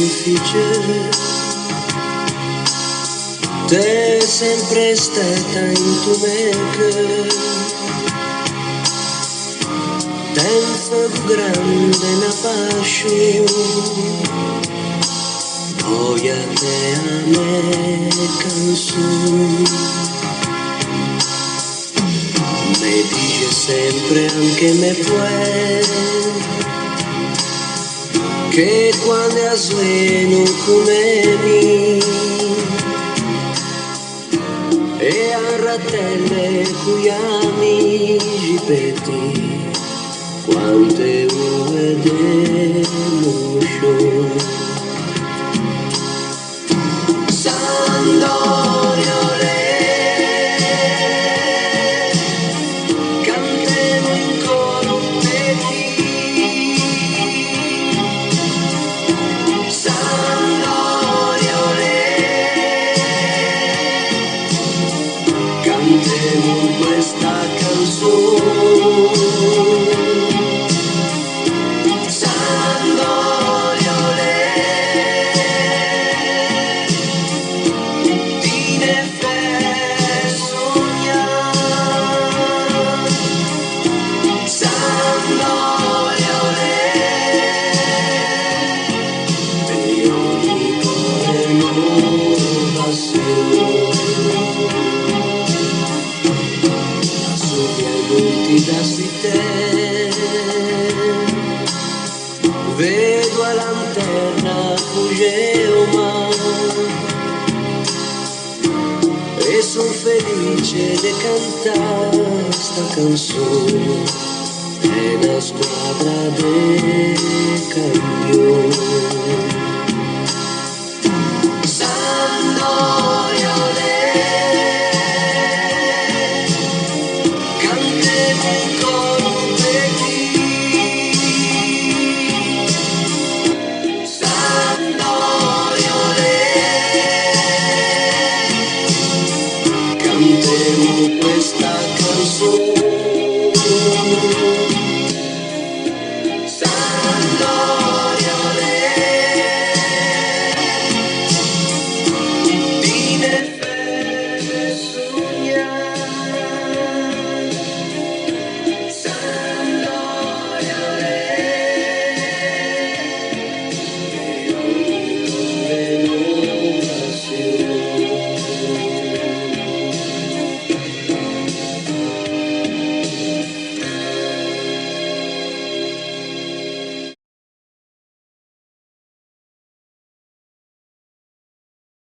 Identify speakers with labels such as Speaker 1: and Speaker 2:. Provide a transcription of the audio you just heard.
Speaker 1: difficile. Te sempre stata in tu me tempo grande na paixão, voy a te ame canzone. Me dice sempre anche me fue che quando sueno come mi e a ratelle cui amici peti quante vedemo show. Sandorio cantemo in coro per Sandorio cantemo questa canzone. Vedo a lanterna Fugeoma e son felice di cantare sta canzone. È una squadra de campioni. No.